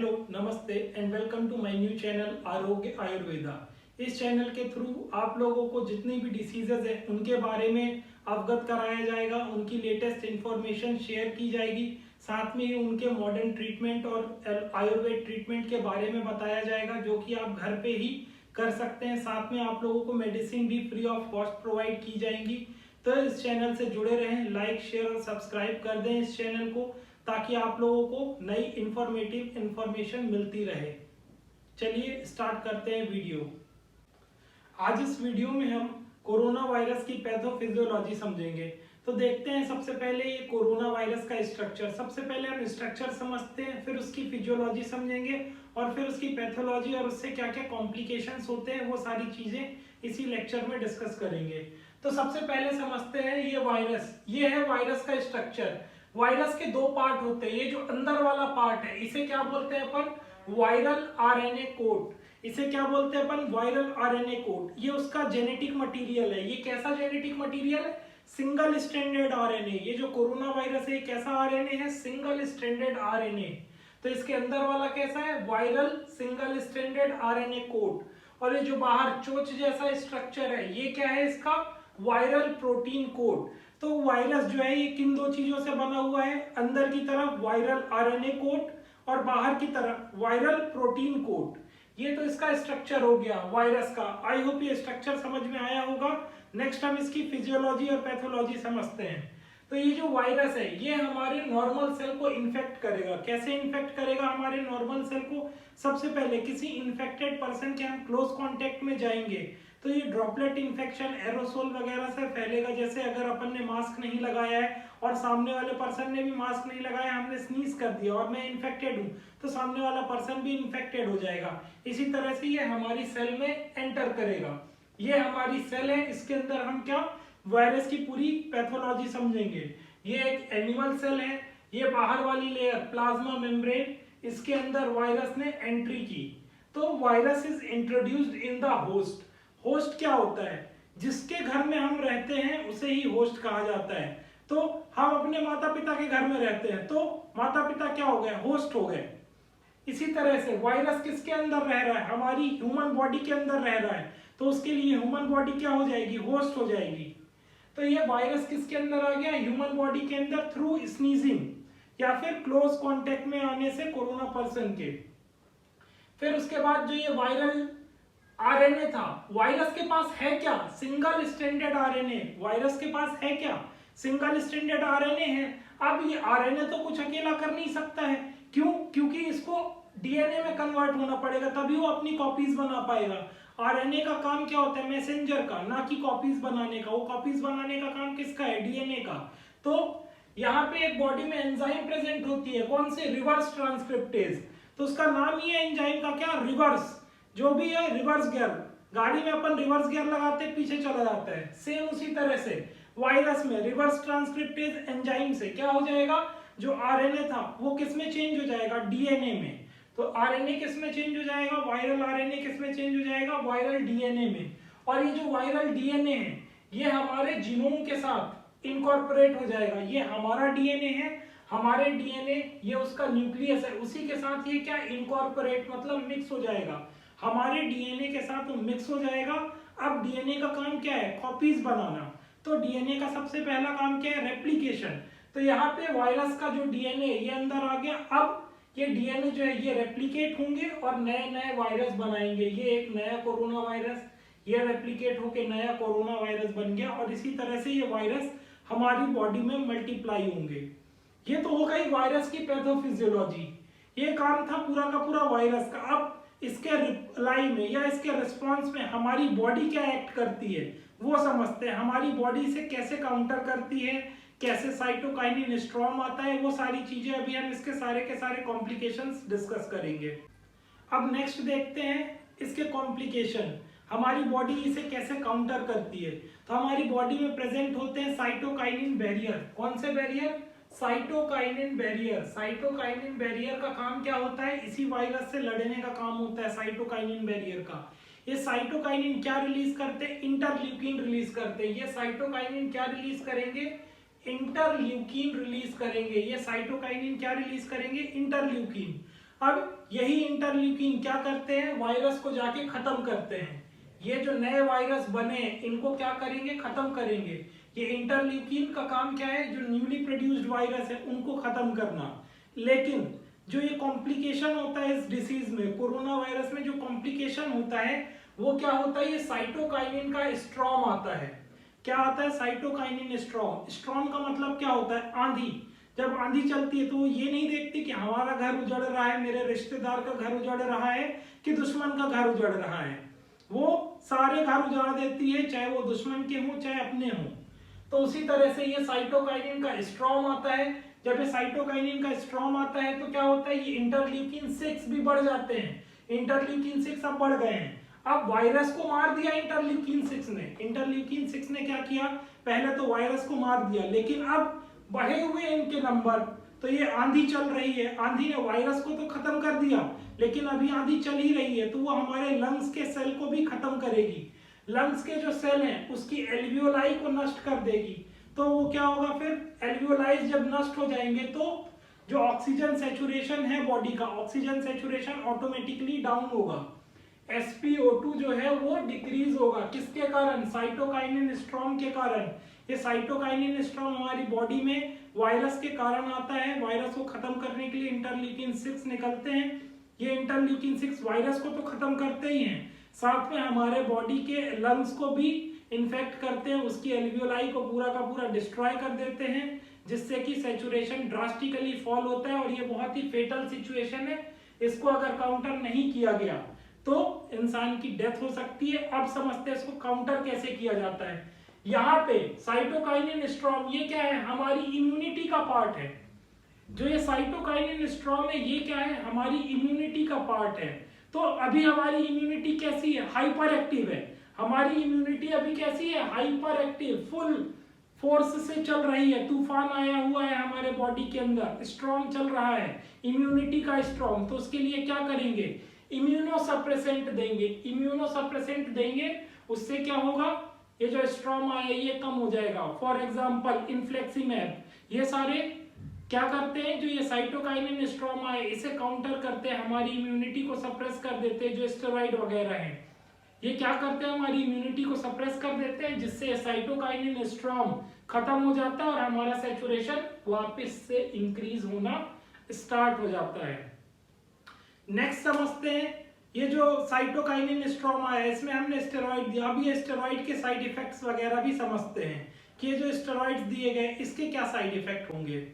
Hello, नमस्ते and welcome to my new channel Arogya Ayurveda. इस channel के थ्रू आप लोगों को जितनी भी डिसीजेज हैं उनके बारे में अवगत कराया जाएगा, उनकी लेटेस्ट इंफॉर्मेशन शेयर की जाएगी, साथ में ही उनके मॉडर्न ट्रीटमेंट और आयुर्वेद ट्रीटमेंट के बारे में बताया जाएगा जो कि आप घर पे ही कर सकते हैं। साथ में आप लोगों को मेडिसिन भी फ्री ऑफ कॉस्ट प्रोवाइड की जाएंगी। तो इस चैनल से जुड़े रहें, लाइक शेयर और सब्सक्राइब कर दें इस चैनल को, ताकि आप लोगों को नई इंफॉर्मेटिव इंफॉर्मेशन मिलती रहे। चलिए स्टार्ट करते हैं वीडियो। आज इस वीडियो में हम कोरोना वायरस की पैथोफिजियोलॉजी समझेंगे। तो देखते हैं सबसे पहले ये कोरोना वायरस का स्ट्रक्चर। सबसे पहले हम स्ट्रक्चर समझते हैं, फिर उसकी फिजियोलॉजी समझेंगे और फिर उसकी पैथोलॉजी और उससे क्या क्या कॉम्प्लिकेशंस होते हैं वो सारी चीजें इसी लेक्चर में डिस्कस करेंगे। तो सबसे पहले समझते हैं ये वायरस। ये है वायरस का स्ट्रक्चर। वायरस के दो पार्ट होते हैं। ये जो अंदर वाला पार्ट है इसे क्या बोलते हैं अपन? Viral RNA code. इसे क्या बोलते हैं अपन? Viral RNA code. ये उसका जेनेटिक मटेरियल है। ये कैसा जेनेटिक मटेरियल है? Single stranded RNA. ये जो कोरोना वायरस है कैसा आरएनए है? Single stranded RNA. तो इसके अंदर वाला कैसा है? Viral single stranded RNA code. और ये जो बाहर चोंच जैसा स्ट्रक्चर है ये क्या है इसका? Viral protein code. तो वायरस जो है ये किन दो चीजों से बना हुआ है? अंदर की तरफ वायरल आरएनए कोड और बाहर की तरफ वायरल प्रोटीन कोड। ये तो इसका स्ट्रक्चर हो गया वायरस का। आई होप ये स्ट्रक्चर समझ में आया होगा। नेक्स्ट हम इसकी फिजियोलॉजी और पैथोलॉजी समझते हैं। तो ये जो वायरस है ये हमारे नॉर्मल सेल को इन्फेक्ट करेगा। कैसे इन्फेक्ट करेगा हमारे नॉर्मल सेल को? सबसे पहले किसी इन्फेक्टेड पर्सन के हम क्लोज कांटेक्ट में जाएंगे तो ये ड्रॉपलेट इन्फेक्शन एरोसोल वगैरह से फैलेगा। जैसे अगर अपन ने मास्क नहीं लगाया है और सामने वाले पर्सन ने भी मास्क नहीं लगाया, हमने स्नीज कर दिया और मैं इन्फेक्टेड हूं तो सामने वाला पर्सन भी इन्फेक्टेड हो जाएगा। इसी तरह से ये हमारी सेल में एंटर करेगा। ये हमारी सेल है, इसके अंदर हम क्या वायरस की पूरी पैथोलॉजी समझेंगे। ये एक एनिमल सेल है। ये बाहर वाली लेयर प्लाज्मा मेम्ब्रेन, इसके अंदर वायरस ने एंट्री की। तो virus is introduced in the host. Host क्या होता है? जिसके घर में हम रहते हैं उसे ही होस्ट कहा जाता है। तो हम अपने माता पिता के घर में रहते हैं तो माता पिता क्या हो गए? होस्ट हो गए। इसी तरह से वायरस किसके अंदर रह रहा है? हमारी ह्यूमन बॉडी के अंदर रह रहा है तो उसके लिए ह्यूमन बॉडी क्या हो जाएगी? होस्ट हो जाएगी। तो ये वायरस किसके अंदर आ गया? ह्यूमन बॉडी के अंदर थ्रू स्नीजिंग या फिर क्लोज कांटेक्ट में आने से कोरोना पर्सन के। फिर उसके बाद जो ये वायरल आरएनए था, वायरस के पास है क्या? Single stranded RNA. वायरस के पास है क्या? सिंगल स्ट्रैंडेड आरएनए है। अब ये आरएनए तो कुछ अकेला कर नहीं सकता है। क्यों? क्योंकि इसको डीएनए में कन्वर्ट होना पड़ेगा तभी वो अपनी कॉपीज बना पाएगा। आरएनए का काम क्या होता है? मैसेंजर का, ना कि कॉपीज बनाने का। वो कॉपीज बनाने का काम किसका है? डीएनए का। तो यहाँ पे एक बॉडी में एंजाइम प्रेजेंट होती है। कौन से? Reverse transcriptase. तो उसका नाम ही है एंजाइम का क्या? रिवर्स। जो भी है रिवर्स गियर। गाड़ी में अपन रिवर्स गियर लगाते पीछे चला जाता है, सेम उसी तरह से वायरस में रिवर्स ट्रांसक्रिप्टेज एंजाइम से क्या हो जाएगा? जो आरएनए था वो किस में चेंज हो जाएगा? डीएनए में। तो आरएनए किस में चेंज हो जाएगा? वायरल आरएनए किस में चेंज हो जाएगा? वायरल डीएनए में। और ये जो वायरल डीएनए है ये हमारे जीनोम के साथ इनकॉर्पोरेट हो जाएगा। ये हमारा डीएनए है, हमारे डीएनए ये उसका न्यूक्लियस है, उसी के साथ ये क्या इनकॉर्पोरेट मतलब मिक्स हो जाएगा। हमारे डीएनए के साथ वो मिक्स हो जाएगा। अब डीएनए का काम क्या है? कॉपीज बनाना। तो डीएनए का सबसे पहला काम क्या है? रेप्लिकेशन। तो यहाँ पे वायरस का जो डीएनए ये अंदर आ गया। अब ये डीएनए जो है ये रेप्लिकेट होंगे और नए नए वायरस बनाएंगे। ये एक नया कोरोना वायरस, ये रेप्लिकेट होके नया कोरोना वायरस बन गया और इसी तरह से ये वायरस हमारी बॉडी में मल्टीप्लाई होंगे। ये तो हो गई वायरस की पैथोफिजियोलॉजी। ये काम था पूरा का पूरा वायरस का। अब इसके रिप्लाई में या इसके रिस्पॉन्स में हमारी बॉडी क्या एक्ट करती है वो समझते हैं। हमारी बॉडी से कैसे काउंटर करती है, कैसे साइटोकाइनिन स्ट्रॉम आता है, वो सारी चीजें अभी हम इसके सारे के सारे कॉम्प्लिकेशंस डिस्कस करेंगे। अब नेक्स्ट देखते हैं इसके कॉम्प्लिकेशन। हमारी बॉडी इसे कैसे काउंटर करती है? तो हमारी बॉडी में प्रेजेंट होते हैं साइटोकाइनिन बैरियर। कौन से barrier? Cytokinin barrier. Cytokinin barrier का काम क्या होता है? इसी वायरस से लड़ने का काम होता है साइटोकाइनिन बैरियर का। ये साइटोकाइनिन क्या रिलीज करते हैं? इंटरल्यूकिन रिलीज करते हैं। ये साइटोकाइनिन क्या रिलीज करेंगे? इंटरल्यूकिन रिलीज करेंगे। ये साइटोकाइनिन क्या रिलीज करेंगे? इंटरल्यूकिन। अब यही इंटरल्यूकिन क्या करते हैं, वायरस को जाके खत्म करते हैं। ये जो नए वायरस बने इनको क्या करेंगे, खत्म करेंगे। ये इंटरल्यूकिन का काम क्या है, जो न्यूली प्रोड्यूस्ड वायरस है उनको खत्म करना। लेकिन जो ये कॉम्प्लिकेशन होता है इस डिसीज में, कोरोना वायरस में जो कॉम्प्लिकेशन होता है वो क्या होता है, ये साइटोकाइनिन का स्ट्रॉम आता है। क्या आता है, साइटोकाइनिन स्ट्रॉम। स्ट्रॉम का मतलब क्या होता है, आंधी। जब आंधी चलती है तो वो ये नहीं देखती कि हमारा घर उजड़ रहा है, मेरे रिश्तेदार का घर उजड़ रहा है कि दुश्मन का घर उजड़ रहा है, वो सारे घर उजाड़ देती है, चाहे वो दुश्मन के हों चाहे अपने हों। तो उसी तरह से ये साइटोकाइनिन का स्ट्रॉम आता है। जब ये साइटोकाइनिन का स्ट्रॉम आता है तो क्या होता है, ये इंटरल्यूकिन 6 भी बढ़ जाते हैं। इंटरल्यूकिन 6 अब बढ़ गए हैं। अब वायरस को मार दिया इंटरल्यूकिन 6 ने। इंटरल्यूकिन 6 ने क्या किया, पहले तो वायरस को मार दिया, लेकिन अब बढ़े हुए इनके नंबर। तो ये आंधी चल रही है, आंधी ने वायरस को तो खत्म कर दिया, लेकिन अभी आंधी चल ही रही है तो वो हमारे लंग्स के सेल को भी खत्म करेगी। लंग्स के जो सेल हैं उसकी एल्वियोलाई को नष्ट कर देगी। तो वो क्या होगा फिर, एल्वियोलाइज जब नष्ट हो जाएंगे तो जो ऑक्सीजन सैचुरेशन है बॉडी का, ऑक्सीजन सैचुरेशन ऑटोमेटिकली डाउन होगा। SpO2 जो है वो डिक्रीज होगा। किसके कारण, साइटोकाइनिन स्ट्रॉम के कारण। ये साइटोकाइनिन स्ट्रॉम हमारी बॉडी में वायरस के कारण आता है। वायरस को खत्म करने के लिए इंटरल्यूकिन 6 निकलते हैं। ये इंटरल्यूकिन 6 वायरस को तो खत्म करते ही हैं, साथ में हमारे बॉडी के लंग्स को भी इन्फेक्ट करते हैं, उसकी एल्वियोलाई को पूरा का पूरा डिस्ट्रॉय कर देते हैं, जिससे कि सैचुरेशन ड्रास्टिकली फॉल होता है। और ये बहुत ही फेटल सिचुएशन है, इसको अगर काउंटर नहीं किया गया तो इंसान की डेथ हो सकती है। अब समझते हैं इसको काउंटर कैसे किया जाता है। यहाँ पे साइटोकाइनिन स्ट्रॉम ये क्या है, हमारी इम्यूनिटी का पार्ट है। जो ये साइटोकाइनिन स्ट्रॉम है ये क्या है, हमारी इम्यूनिटी का पार्ट है। तो अभी हमारी इम्यूनिटी कैसी है, हाइपर एक्टिव है। हमारी इम्यूनिटी अभी कैसी है, हाइपर एक्टिव, फुल फोर्स से चल रही है। तूफान आया हुआ है हमारे बॉडी के अंदर, स्ट्रॉम चल रहा है इम्यूनिटी का स्ट्रॉम। तो उसके लिए क्या करेंगे, इम्यूनोसप्रेसेंट देंगे। इम्यूनोसप्रेसेंट देंगे, उससे क्या होगा, ये जो स्ट्रॉम आया ये कम हो जाएगा। फॉर एग्जांपल इन्फ्लेक्सिमैब, ये सारे क्या करते हैं, जो ये साइटोकाइनिन स्ट्रॉम आए इसे काउंटर करते हैं, हमारी इम्यूनिटी को सप्रेस कर देते हैं। जो स्टेरॉइड वगैरह हैं ये क्या करते हैं, हमारी इम्यूनिटी को सप्रेस कर देते हैं, जिससे साइटोकाइनिन स्ट्रॉम खत्म हो जाता है और हमारा सैचुरेशन वापस से इंक्रीज होना स्टार्ट हो जाता है। नेक्स्ट समझते हैं, ये जो साइटोकाइनिन स्ट्रॉम आया है इसमें हमने स्टेरॉइड दिया। अब ये स्टेरॉइड के साइड इफेक्ट्स वगैरह भी समझते हैं कि ये जो स्टेरॉइड्स दिए गए इसके क्या साइड इफेक्ट होंगे।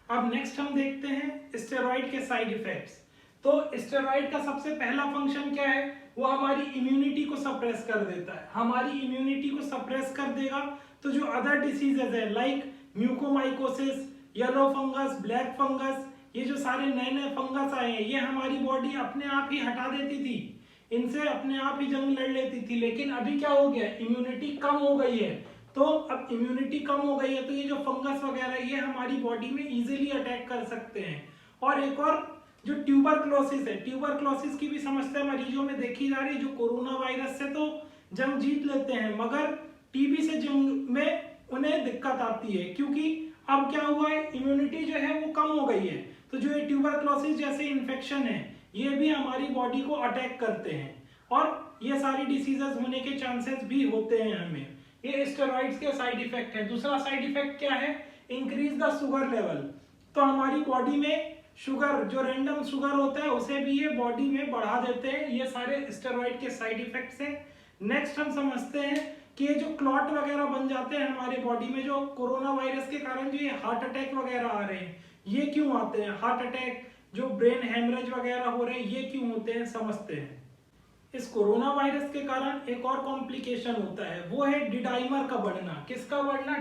अब नेक्स्ट हम देखते हैं स्टेरॉइड के साइड इफेक्ट्स। तो स्टेरॉइड का सबसे पहला फंक्शन क्या है, वो हमारी इम्यूनिटी को सप्रेस कर देता है। हमारी इम्यूनिटी को सप्रेस कर देगा तो जो अदर डिसीजेज है like mucormycosis, yellow fungus, black fungus, ये जो सारे नए नए फंगस आए हैं ये हमारी बॉडी अपने आप ही हटा देती थी, इनसे अपने आप ही जंग लड़ लेती थी। लेकिन अभी क्या हो गया, इम्यूनिटी कम हो गई है। तो अब इम्यूनिटी कम हो गई है तो ये जो फंगस वगैरह ये हमारी बॉडी में इजीली अटैक कर सकते हैं। और एक और जो ट्यूबरक्लोसिस है, ट्यूबरक्लोसिस की भी समस्या मरीजों में देखी जा रही है। जो कोरोना वायरस से तो जंग जीत लेते हैं मगर टीबी से जंग में उन्हें दिक्कत आती है, क्योंकि अब क्या हुआ है, इम्यूनिटी जो है वो कम हो गई है। तो जो ये ट्यूबरक्लोसिस जैसे इन्फेक्शन है ये भी हमारी बॉडी को अटैक करते हैं और ये सारी डिसीजेस होने के चांसेस भी होते हैं हमें। ये स्टेरॉइड्स के साइड इफेक्ट है। दूसरा साइड इफेक्ट क्या है, इंक्रीज द शुगर लेवल। तो हमारी बॉडी में शुगर, जो रैंडम शुगर होता है उसे भी ये बॉडी में बढ़ा देते हैं। ये सारे स्टेरॉइड के साइड इफेक्ट्स हैं। नेक्स्ट हम समझते हैं कि ये जो क्लॉट वगैरह बन जाते हैं हमारे बॉडी में, जो कोरोना वायरस के कारण जो ये हार्ट अटैक वगैरह आ रहे हैं ये क्यों आते हैं, हार्ट अटैक, जो ब्रेन हेमरेज वगैरह हो रहे हैं ये क्यों होते हैं, समझते हैं। इस कोरोना वायरस के कारण एक और कॉम्प्लिकेशन होता है, वो है डिडाइमर का बढ़ना। किसका बढ़ना,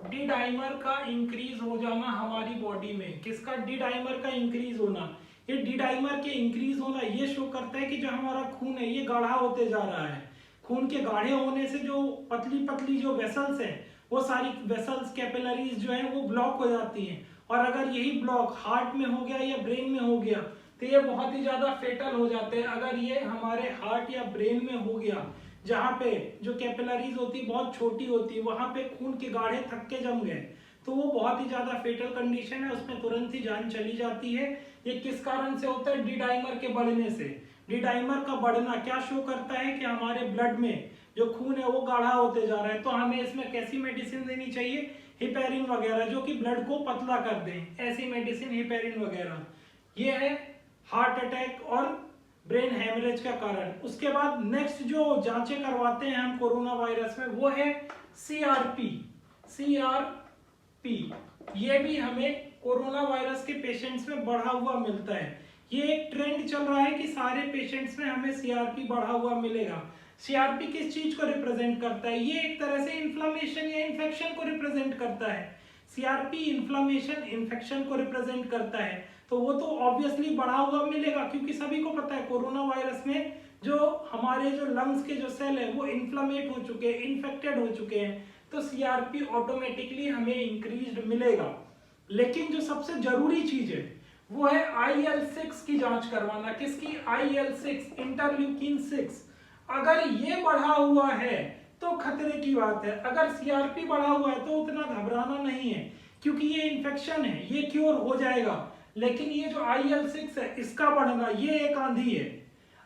डिडाइमर का इंक्रीज हो जाना हमारी बॉडी में। किसका, डिडाइमर का इंक्रीज होना। ये डिडाइमर के इंक्रीज होना ये शो करता है कि जो हमारा खून है ये गाढ़ा होते जा रहा है। खून के गाढ़े होने से जो पतली पतली जो वेसल्स हैं वो सारी वेसल्स, कैपिलरीज जो है वो ब्लॉक हो जाती हैं। और अगर यही ब्लॉक हार्ट में हो गया या ब्रेन में हो गया तो ये बहुत ही ज्यादा फेटल हो जाते हैं। अगर ये हमारे हार्ट या ब्रेन में हो गया जहाँ पे जो कैपिलरीज होती है बहुत छोटी होती है, वहां पे खून के गाढ़े थक्के जम गए तो वो बहुत ही ज्यादा फेटल कंडीशन है, उसमें तुरंत ही जान चली जाती है। ये किस कारण से होता है? डी डाइमर के बढ़ने से। डी डाइमर का बढ़ना क्या शो करता है कि हमारे ब्लड में जो खून है वो गाढ़ा होते जा रहा है। तो हमें इसमें कैसी मेडिसिन देनी चाहिए? हिपेरिन वगैरह, जो कि ब्लड को पतला कर दें, ऐसी मेडिसिन हिपेरिन वगैरह। ये है हार्ट अटैक और ब्रेन हेमरेज का कारण। उसके बाद नेक्स्ट जो जांचें करवाते हैं हम कोरोना वायरस में वो है सीआरपी। सीआरपी ये भी हमें कोरोना वायरस के पेशेंट्स में बढ़ा हुआ मिलता है। ये एक ट्रेंड चल रहा है कि सारे पेशेंट्स में हमें सीआरपी बढ़ा हुआ मिलेगा। सीआरपी किस चीज को रिप्रेजेंट करता है? ये एक तरह से इन्फ्लेमेशन या इन्फेक्शन को रिप्रेजेंट करता है। सीआरपी इन्फ्लेमेशन, इन्फेक्शन को रिप्रेजेंट करता है, तो वो तो ऑब्वियसली बढ़ा हुआ मिलेगा, क्योंकि सभी को पता है कोरोना वायरस में जो हमारे जो लंग्स के जो सेल है वो इन्फ्लेमेट हो चुके हैं, इन्फेक्टेड हो चुके हैं, तो सीआरपी ऑटोमेटिकली हमें इंक्रीज्ड मिलेगा। लेकिन जो सबसे जरूरी चीज है वो है IL-6 की जांच करवाना। किसकी? IL-6, interleukin 6। अगर ये बढ़ा हुआ है तो खतरे की बात है। अगर सीआरपी बढ़ा हुआ है तो उतना घबराना नहीं है, क्योंकि ये इन्फेक्शन है, ये क्योर हो जाएगा। लेकिन ये जो IL-6 है इसका बढ़ना, ये एक आंधी है।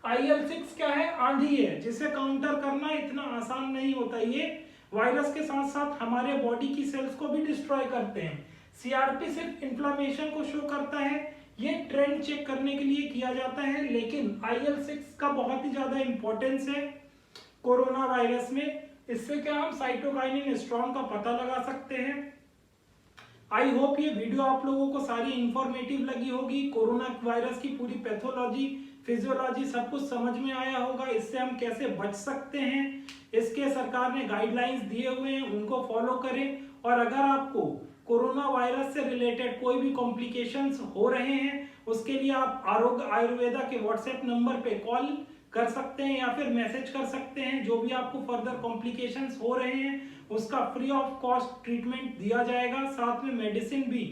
IL-6 क्या है? आंधी है, जिसे काउंटर करना इतना आसान नहीं होता। ये वायरस के साथ साथ हमारे बॉडी की सेल्स को भी डिस्ट्रॉय करते हैं। सीआरपी सिर्फ इन्फ्लेमेशन को शो करता है, ये ट्रेंड चेक करने के लिए किया जाता है। लेकिन IL-6 का बहुत ही ज्यादा इंपॉर्टेंस है कोरोना वायरस में। इससे क्या हम साइटोकाइनिन स्ट्रॉन्ग का पता लगा सकते हैं। आई होप ये वीडियो आप लोगों को सारी इंफॉर्मेटिव लगी होगी। कोरोना वायरस की पूरी पैथोलॉजी, फिजियोलॉजी सब कुछ समझ में आया होगा। इससे हम कैसे बच सकते हैं, इसके सरकार ने गाइडलाइंस दिए हुए हैं, उनको फॉलो करें। और अगर आपको कोरोना वायरस से रिलेटेड कोई भी कॉम्प्लिकेशंस हो रहे हैं, उसके लिए आप आरोग्य आयुर्वेदा के व्हाट्सएप नंबर पे कॉल कर सकते हैं या फिर मैसेज कर सकते हैं। जो भी आपको फर्दर कॉम्प्लिकेशंस हो रहे हैं उसका फ्री ऑफ कॉस्ट ट्रीटमेंट दिया जाएगा। साथ में मेडिसिन भी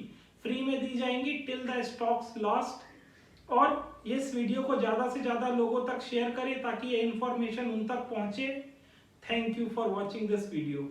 फ्री में दी जाएंगी टिल द स्टॉक्स लास्ट। और इस वीडियो को ज्यादा से ज्यादा लोगों तक शेयर करें ताकि ये इंफॉर्मेशन उन तक पहुंचे। Thank you for watching this video.